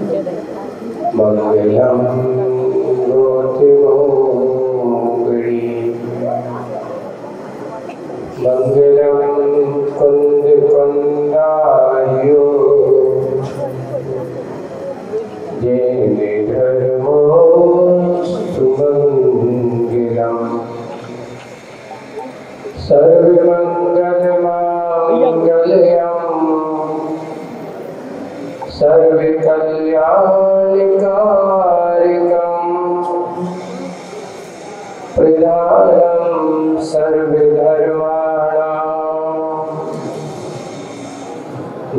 मंगलम गोत्रोगणी मंगलम कुंद कुंदायो जैन धर्मो सुमंगलम सर्वमंगल मांगल्यम सर्वकल्याणकारिकम प्रधानम सर्वधर्माणां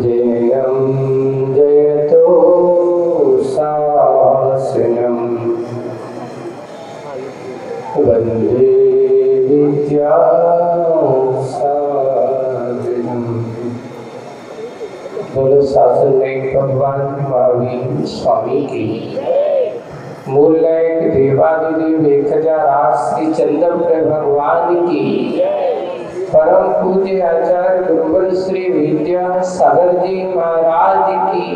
जयं जयतो शासनम वंदे विद्यासागरम। बोलो शासन में भगवान महावीर स्वामी की। मूल नायक देवादिदेव 1008 श्री चंद्रप्र भगवान की। परम पूज्य आचार्य गुरुवर श्री विद्या सागर जी महाराज की।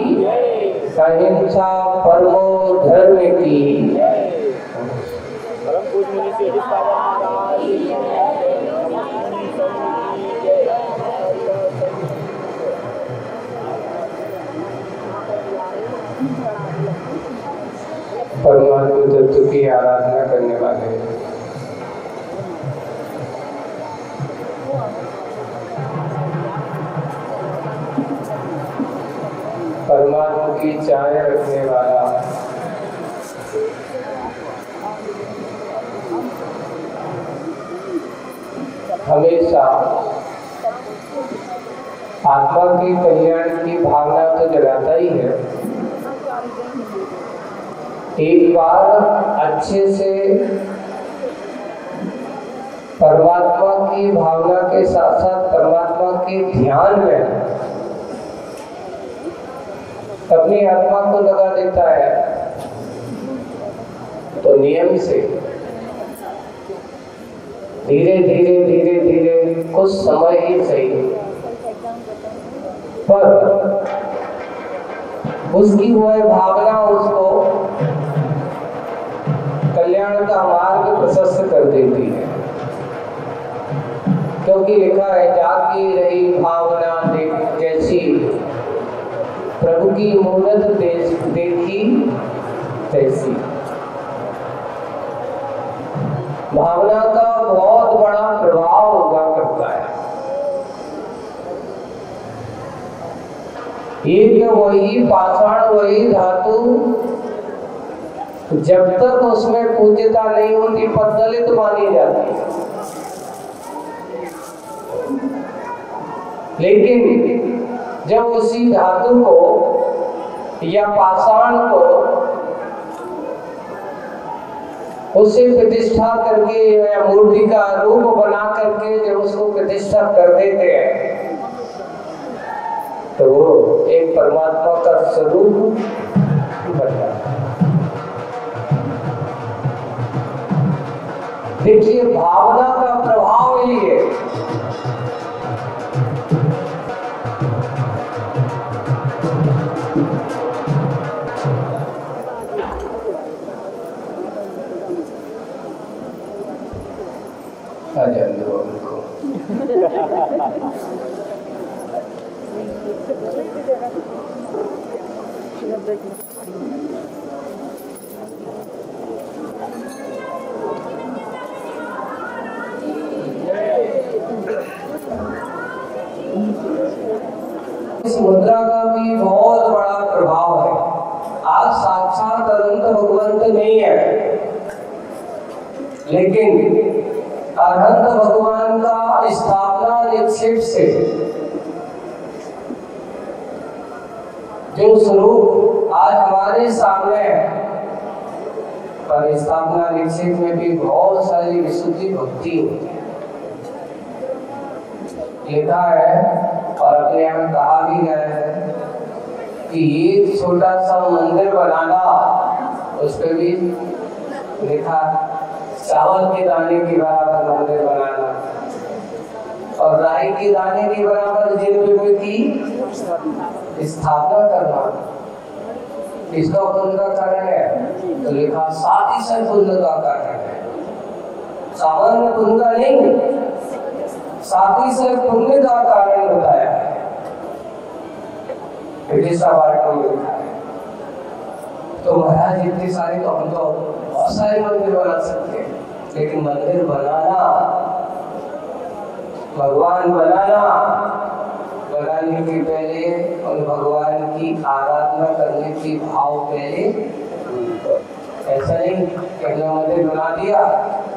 अहिंसा परमो धर्म की। परम पूज्य मुनि श्री महाराज की। परमात्मा तत्व की आराधना करने वाले परमात्मा की चाय रखने वाला हमेशा आत्मा के कल्याण की भावना तो जगाता ही है। एक बार अच्छे से परमात्मा की भावना के साथ साथ परमात्मा के ध्यान में अपनी आत्मा को लगा देता है तो नियम से धीरे धीरे धीरे धीरे कुछ समय ही सही पर उसकी वह भावना उसको कल्याण का मार्ग प्रशस्त कर देती है। क्योंकि लिखा है जागी रही भावना जैसी प्रभु की मूरत देखी तैसी। भावना का बहुत बड़ा प्रभाव हुआ करता है। एक वही पाषाण वही धातु जब तक उसमें पूज्यता नहीं होती प्रज्वलित मानी जाती है। लेकिन जब उसी धातु को या पाषाण को उसे प्रतिष्ठा करके या मूर्ति का रूप बना करके जब उसको प्रतिष्ठा कर देते हैं तो वो एक परमात्मा का स्वरूप बनता है। देखिए भावना का प्रभाव ही है। आ जाने दो उनको। इस मुद्रा का भी बहुत बड़ा प्रभाव है। आज साक्षात अनंत भगवंत नहीं है, लेकिन अनंत भगवान का स्थापना निक्षेप से जो स्वरूप आज हमारे सामने है, पर स्थापना निक्षेप में भी बहुत सारी विशुद्धि भक्ति होती है। लिखा है और अपने यहाँ कहा भी गया है कि एक छोटा सा मंदिर बनाना, उस पर भी लिखा चावल के दाने के बराबर मंदिर बनाना और राई के दाने के बराबर जिन की स्थापना करना। किसका पुण्य का कारण है? तो लिखा 7 पुण्य का कारण है, सामान्य पुण्य का नहीं, 7 पुण्य का कारण बताया है। विदिशा वार्ता में लिखा है। तो महाराज इतने सारे तो हम तो बहुत सारे मंदिर बना सकते हैं, लेकिन मंदिर बनाना, भगवान बनाने के पहले और भगवान की आराधना करने के भाव पहले। ऐसा नहीं कि हमने मंदिर बना दिया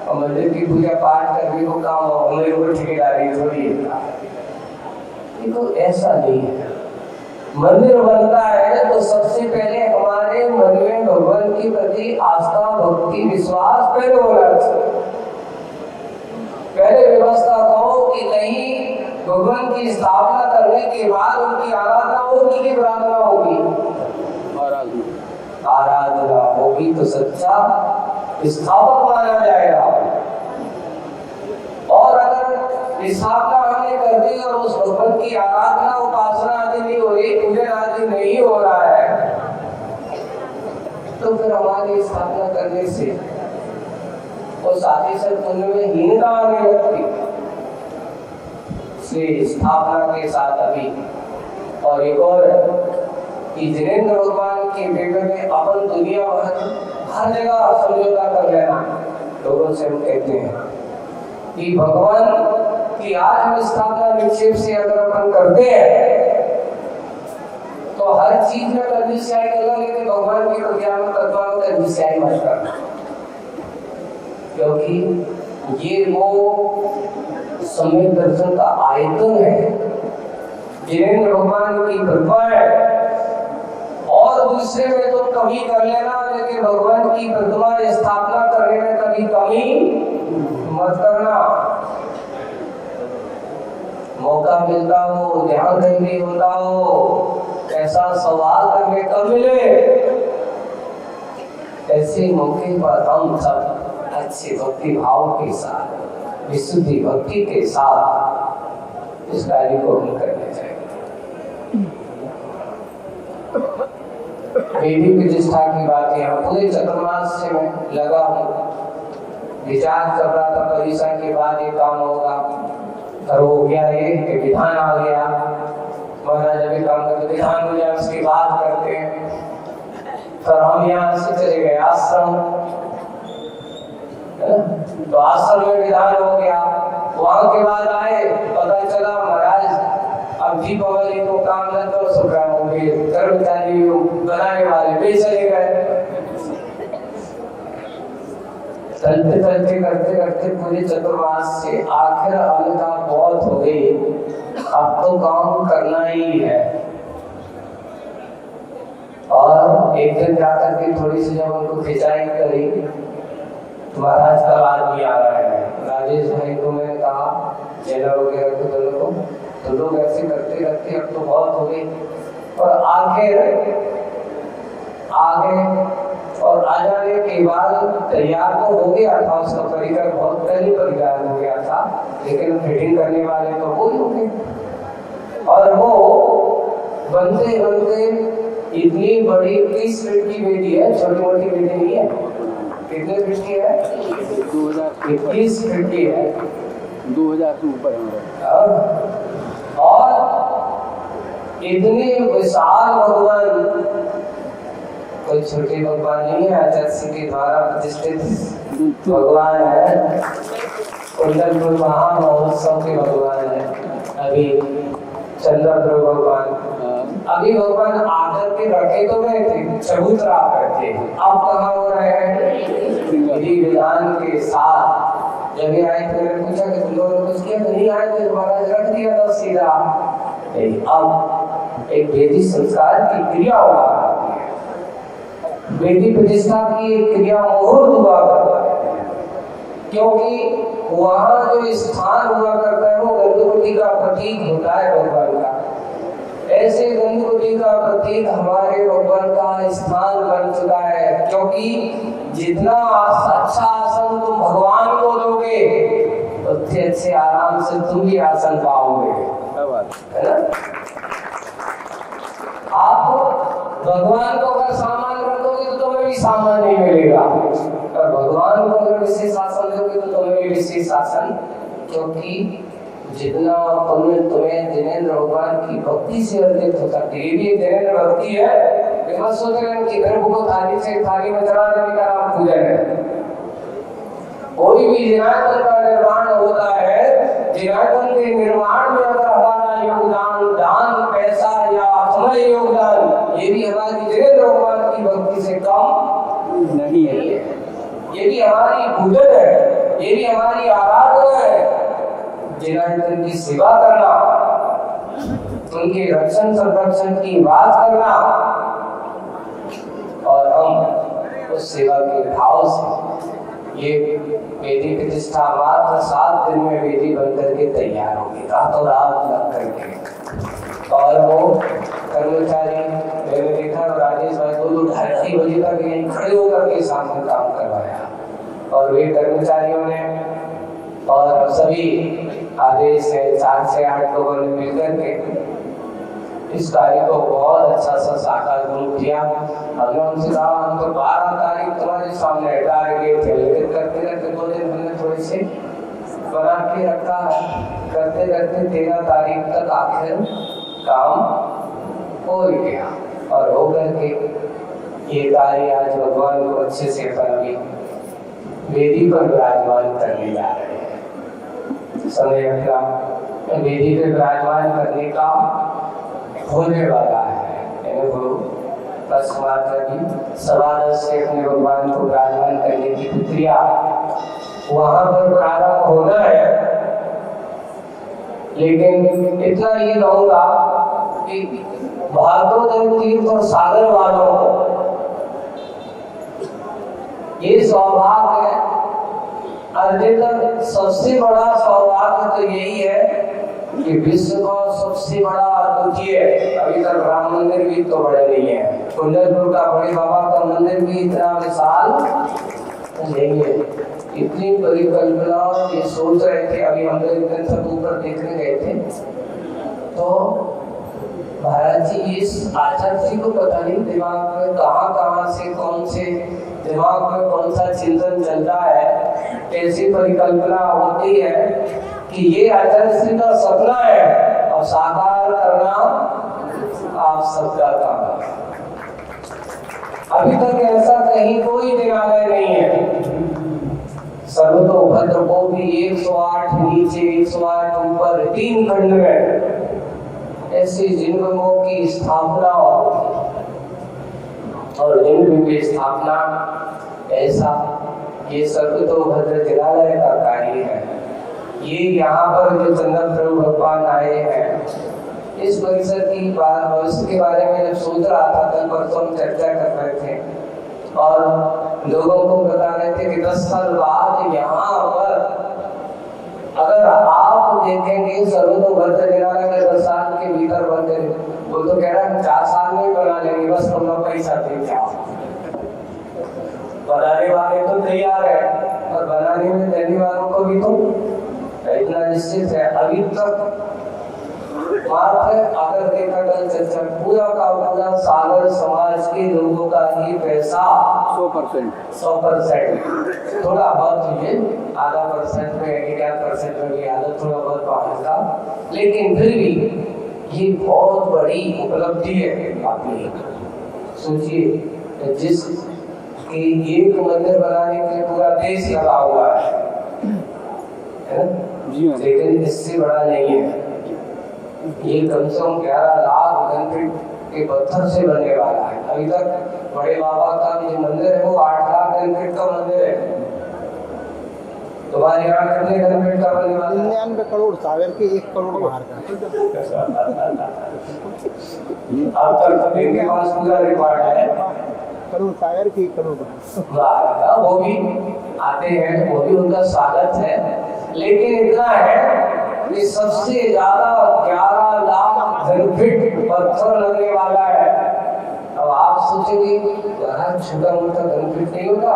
और मंदिर की पूजा पाठ करने को काम और मेरे को ठेकेदारी थोड़ी है। देखो ऐसा नहीं है। मंदिर बनता है तो सबसे पहले हमारे मन में भगवान के प्रति आस्था, भक्ति, विश्वास पहले होना चाहिए। पहले व्यवस्था करो कि नहीं, भगवान की स्थापना करने के बाद उनकी आराधना होगी कि प्रार्थना होगी? आराधना होगी तो सच्चा स्थापक माना जाएगा। और अगर स्थापना हमने कर दी और उस भगवान की आराधना, उपासना आदि नहीं हो रही, पूजन आदि नहीं हो रहा है, तो फिर हमारी स्थापना करने से वो 7 पुण्य में हीनता आने लगती। स्थापना के साथ अभी और एक और कि जिनेंद्र भगवान के बेटे में अपन दुनिया भर हर जगह समझौता कर लेना। लोगों से हम कहते हैं कि भगवान की आज हम स्थापना निक्षेप से अगर अपन करते हैं तो हर चीज में कर्जिश्याई करना, लेकिन भगवान की प्रतिमा में कर्जिश्याई मत करना, क्योंकि ये वो सम्यक दर्शन का आयतन है, जिनेंद्र भगवान की कृपा है। और दूसरे में तो कभी कर लेना, लेकिन भगवान की प्रतिमा स्थापना करने में कभी कमी मत करना। मौका मिलता हो, ध्यान केंद्रित होता हो, ऐसा सवाल करने का मिले, ऐसे मौके पर हम सब अच्छे भक्ति भाव के साथ, विशुद्धि भक्ति के साथ इस कार्य को हम करने चाहिए। वेदी प्रतिष्ठा की बात यहाँ पूरे चतुर्मास से मैं लगा हूँ, विचार कर रहा था परिसर के बाद ये काम होगा, और हो गया ये विधान आ गया। महाराज अभी काम करते विधान हो जाए उसकी बात करते हैं। फिर हम यहाँ से चले गए आश्रम, तो आश्रम में विधान हो गया। वहां के बाद आए, पता चला महाराज अब दीपावली को काम न तो सुखा होंगे, कर्मचारी बनाने वाले भी चले गए। चलते चलते करते करते पूरे चतुर्मास से आखिर अलगा बहुत हो गई, अब तो काम करना ही है। और एक दिन जाकर के थोड़ी सी जब उनको खिंचाई करी, महाराज का आदमी आ रहा है, राजेश भाई को मैंने कहा लेना वगैरह को दोनों को, तो लोग ऐसे करते करते अब तो बहुत हो गई। और आखिर आगे और आ जाने के बाद तैयार तो हो गया था, उसका परिकर बहुत पहले परिकार हो गया था, लेकिन फिटिंग करने वाले तो वो ही हो गए। और वो बनते बनते इतनी बड़ी 30 फीट की बेटी है, छोटी मोटी बेटी नहीं है। कितने फीट की है? 21 फीट की है, 2000 से ऊपर है। और इतने विशाल भगवान, कोई छोटे भगवान नहीं है, आचार्य के द्वारा प्रतिष्ठित भगवान है, कुंडलपुर महामहोत्सव के भगवान है। अभी चंद्रपुर भगवान, अभी भगवान आकर के रखे तो गए थे, चबूतरा करते, अब कहाँ हो रहे हैं? विधि विधान के साथ। जब ये आए तो मैंने पूछा कि तुम लोगों ने कुछ किया? तो नहीं आए थे, महाराज रख दिया था सीधा। अब एक वेदी संस्कार की क्रिया हुआ करती है, वेदी प्रतिष्ठा की एक क्रिया मुहूर्त हुआ करता है, क्योंकि वहाँ जो स्थान हुआ करता है वो गंधकुटी का प्रतीक होता है भगवान का। ऐसे गंधकुटी का प्रतीक हमारे भगवान का स्थान बन चुका है, क्योंकि जितना अच्छा आसन तुम भगवान को दोगे उतने अच्छे आराम से तुम भी आसन पाओगे, है ना? आप भगवान को अगर सामान शासन, क्योंकि जितना पुण्य तुम्हें जिनेंद्र भगवान की भक्ति से अर्जित होता है, ये भी जिनेंद्र भक्ति है। वे मत सोच रहे कि गर्भ को थाली से थाली में चढ़ा देने का नाम पूजन है। कोई भी जिनायतन का निर्माण होता है, जिनायतन के निर्माण में अगर हमारा योगदान दान, पैसा या समय योगदान, ये भी हमारी जिनेंद्र भगवान की भक्ति से कम नहीं है। ये भी हमारी पूजन है, ये भी हमारी आराधना है। जिनायतन की सेवा करना, उनके रक्षण संरक्षण की बात करना, और हम उस सेवा के भाव से ये वेदी प्रतिष्ठा मात्र 7 दिन में वेदी बनकर के तैयार होगी, रातों रात लग करके। और वो कर्मचारी मैंने देखा, राजेश भाई 2-2 बजे तक यहीं खड़े होकर के सामने काम करवाया, और वे कर्मचारियों ने और सभी आदेश से 4 से 8 लोगों ने मिलकर के इस कार्य को बहुत अच्छा सा साकार रूप दिया। हमने उनसे कहा हम तो 12 तारीख तुम्हारे सामने हटा गए थे, लेकिन करते करते 2 दिन हमने थोड़े से बना के रखा, करते करते 13 तारीख तक आखिर काम हो गया, और होकर के ये कार्य आज भगवान को अच्छे से अपन वेदी पर विराजमान करने जा रहे हैं। समय वेदी पे विराजमान करने का होने वाला है। बस माता की समाज से अपने भगवान को विराजमान करने की प्रक्रिया वहां पर प्रारंभ होना है। लेकिन इतना ये कहूंगा कि भागवत तीर्थ और सागर वालों को ये सौभाग्य है, अर्जित सबसे बड़ा सौभाग्य तो यही है कि विश्व का सबसे बड़ा अद्वितीय, अभी तक राम मंदिर भी तो बड़े नहीं है, कुंडलपुर का बड़े बाबा का मंदिर भी इतना विशाल नहीं है। इतनी परिकल्पना ये सोच रहे थे, अभी हम लोग सब ऊपर देखने गए थे, तो महाराज जी इस आचार्य जी को पता नहीं दिमाग में कहाँ से कौन से दिमाग में कौन सा चिंतन चलता है, कैसी परिकल्पना होती है कि ये आचार्य जी का सपना है और साकार करना आप सबका काम है। अभी तक ऐसा कहीं कोई दिनालय नहीं है। सर्वतोभद्र को भी 108 नीचे 108 ऊपर 3 खंड में ऐसे जिनगमों की स्थापना और जिनगम की स्थापना ऐसा ये सर्वतोभद्र जिनालय का कार्य है। ये यहाँ पर जो चंदन प्रभु भगवान आए हैं, इस परिसर की भविष्य के बारे में जब सोच रहा था, कल परसों हम चर्चा कर रहे थे और लोगों को बता रहे थे कि 10 साल बाद यहाँ पर अगर आप देखेंगे सर्वतोभद्र जिनालय अगर 10 साल के भीतर बन जाए, वो तो कह रहा है 4 साल में बना लेंगे, बस तुम लोग पैसा दे जाओ। बनाने वाले तो तैयार है और बनाने में देने वालों को भी तो इतना निश्चित है। अभी तक मात्र अगर देखा कल चर्चा पूरा का पूरा सागर समाज के लोगों का ही पैसा 100%, थोड़ा बहुत ये आधा परसेंट में 1% में भी आधा थोड़ा बहुत बाहर का, लेकिन फिर भी ये बहुत बड़ी उपलब्धि है। आपने सोचिए जिस कि एक मंदिर बनाने के लिए पूरा देश लगा हुआ है, लेकिन इससे बड़ा नहीं है। ये कम से कम 11 लाख घन के पत्थर से बनने वाला है। अभी तक बड़े बाबा का जो मंदिर है वो 8 लाख घन का मंदिर है। तुम्हारे यहाँ कितने घन का बनने वाला है? 99 करोड़ सागर के 1 करोड़ बाहर का। अब तक इनके पास पूरा रिकॉर्ड है, करोड़ सागर के 1 करोड़। वो भी आते हैं, वो भी उनका स्वागत है। लेकिन इतना है कि सबसे ज्यादा 11 लाख घनफीट पत्थर लगने वाला है। अब आप सोचेंगे छोटा मोटा घनफीट नहीं होता,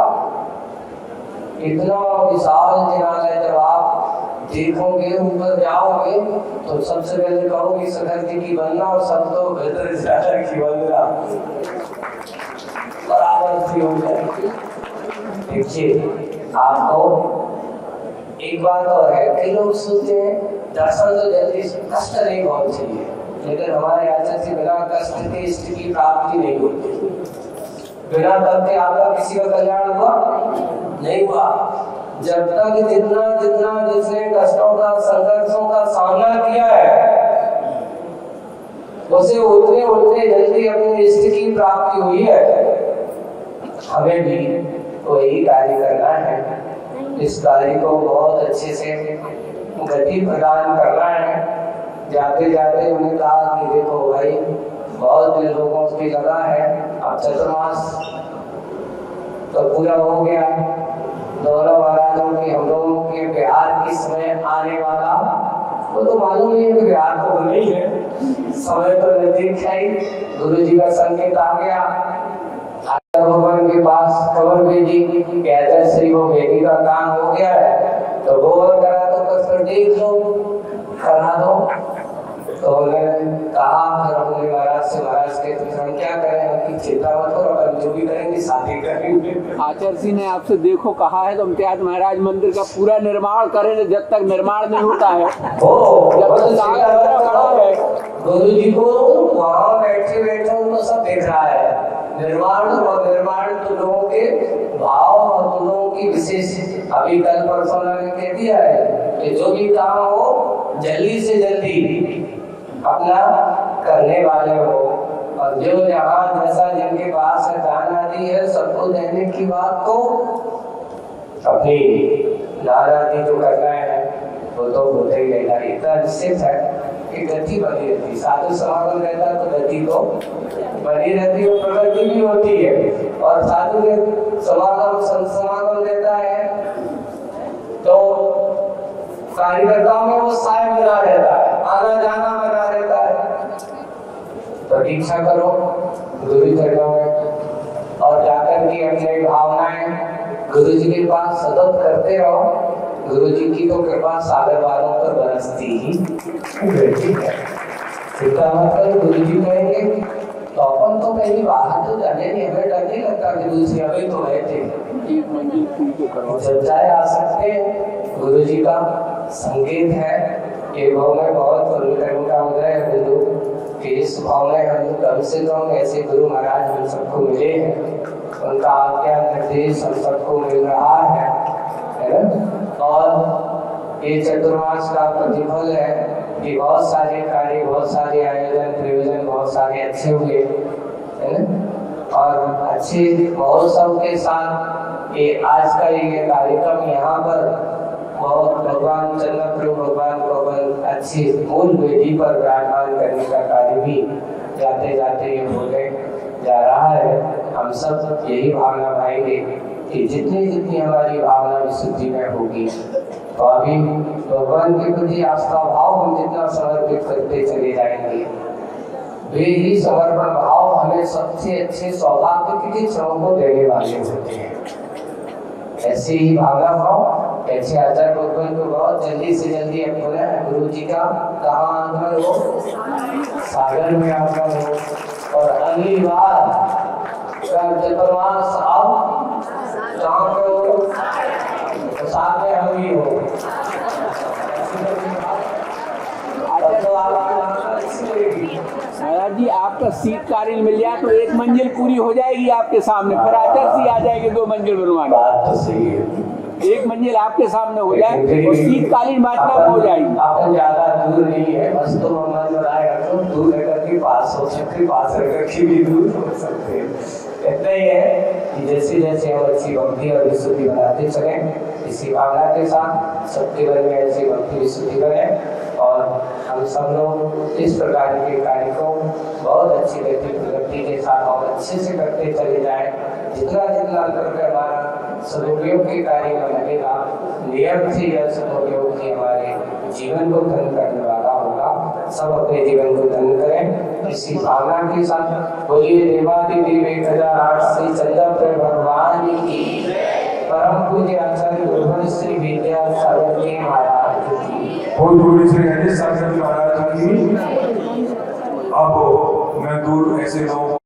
इतना विशाल जिनालय जब आप देखोगे, ऊपर जाओगे तो सबसे पहले कहोगे सखर जी की वंदना और सब तो बेहतर सखर की वंदना बराबर सी हो जाएगी। देखिए आपको एक बात और है, कई लोग सोचते हैं दर्शन तो जल्दी कष्ट नहीं बहुत चाहिए, लेकिन हमारे आचार्य से बिना कष्ट के इष्ट की प्राप्ति नहीं होती। बिना तप के आपका किसी का कल्याण हुआ नहीं हुआ। जब तक जितना जिसने कष्टों का संघर्षों का सामना किया है उसे उतने जल्दी अपने इष्ट की प्राप्ति हुई है। हमें भी वही कार्य करना है, इस कार्य को बहुत अच्छे से गति प्रदान करना है। जाते जाते उन्हें कहा कि देखो भाई बहुत दिन लोगों की लगा है, अब चतुर्मास तो पूरा हो गया है, दोनों महाराजों के हम लोगों के बिहार किस समय आने वाला वो तो मालूम नहीं है कि बिहार तो नहीं है, समय तो नजदीक है ही। गुरु जी का संकेत आ गया, भगवान के पास खबर भेजी कहते श्री वो बेटी का काम हो गया है तो गोबर करा दो, बस देख लो करा दो। तो उन्होंने कहा फिर हमने महाराज से, महाराज के हम क्या करें, उनकी चिंता मत करो, अपन जो भी करेंगे शादी करेंगे। आचार्य जी ने आपसे देखो कहा है तो हम त्याग महाराज मंदिर का पूरा निर्माण करेंगे, जब तक निर्माण नहीं होता है जब तक खड़ा है। गुरु जी को वहाँ बैठे बैठे उनको सब देख रहा है, निर्माण और निर्माण तो लोगों के भाव और तो लोगों की विशेष। अभी कल परसों ने कह दिया है कि जो भी काम हो जल्दी से जल्दी अपना करने वाले हो, और जो यहाँ जैसा जिनके पास है दान आदि है सबको देने की बात को अपनी दान आदि जो करना है वो तो होते ही रहेगा। इतना निश्चित है कि गति बनी रहती, साधु समागम रहता तो गति तो बनी रहती है, प्रगति भी होती है। और साधु समागम संत समागम रहता है तो कार्यकर्ताओं में वो साय बना रहता है, आना जाना बना रहता है। प्रतीक्षा करो गुरु चरणों में और जाकर के अपनी भावनाएं गुरु जी के पास सतत करते रहो। गुरु जी की तो कृपा सागर वालों पर बरसती ही रहती है। चिंता मत करो, गुरु जी कहेंगे तो अपन तो कहीं बाहर तो जाने नहीं, हमें डर नहीं लगता कि दूसरी अभी तो गए थे, चर्चाएं आ सकते हैं। गुरु जी का संकेत है ये भाव में बहुत कर्म का उदय है बिंदु कि इस भाव में हम कम से कम ऐसे गुरु महाराज हम सबको मिले हैं, उनका आज्ञा निर्देश हम सबको मिल रहा है ना। और ये चतुर्मास का प्रतिफल है कि बहुत सारे कार्य, बहुत सारे आयोजन प्रयोजन बहुत सारे अच्छे हुए है ना। और अच्छे महोत्सव के साथ ये आज का ये कार्यक्रम यहाँ पर बहुत भगवान चंद्रप्रभु भगवान को अच्छी मूल वेदी पर विराजमान करने का कार्य भी जाते जाते ये होने जा रहा है। हम सब यही भावना पाएंगे कि जितनी हमारी भावना विशुद्धि में होगी तो अभी भगवान के प्रति आस्था भाव हम जितना समर्पित करते चले जाएंगे, वे ही समर्पण भाव हमें सबसे अच्छे सौभाग्य के क्षणों को देने वाले होते हैं। ऐसे ही भावना भाव, ऐसे आचार्य भगवान को बहुत जल्दी से जल्दी अपना गुरु जी का कहाँ आगमन हो, सागर में आगमन हो। और अगली बार चतुर्मास आओ जहाँ पे हो तो साथ में हम ही हो। महाराज जी आपका शीतकालीन मिल जाए तो एक मंजिल पूरी हो जाएगी आपके सामने, फिर आचार्य जी आ जाएंगे 2 मंजिल बनवाने। बात तो सही है, एक मंजिल आपके सामने हो जाए और शीतकालीन वाचना हो जाएगी। अपन ज्यादा दूर नहीं है, बस तो मन बनाए रखो, दूर रहकर के पास हो सकते, पास रहकर के भी दूर हो सकते हैं। इतना ही है कि जैसे जैसे हम अच्छी भक्ति और विशुद्धि बनाते चले, इसी भावना के साथ सबके मन में ऐसी भक्ति विशुद्धि बने और हम सब लोग इस प्रकार के कार्य को बहुत अच्छी गति प्रगति के साथ और अच्छे से करते चले जाए। जितना करके हमारा सदुपयोग के कार्य में लगेगा, नियम से यह सदुपयोग की हमारे जीवन को धन करने वाला होगा। सब अपने जीवन को धन करें इसी भावना के साथ। बोलिए देवादिदेव 1008 श्री चंद्र भगवान की, परम पूज्य आचार्य गुरुवर श्री विद्यासागर जी महाराज की, पूज्य श्री गणेश सागर महाराज की। अब मैं दूर ऐसे लोग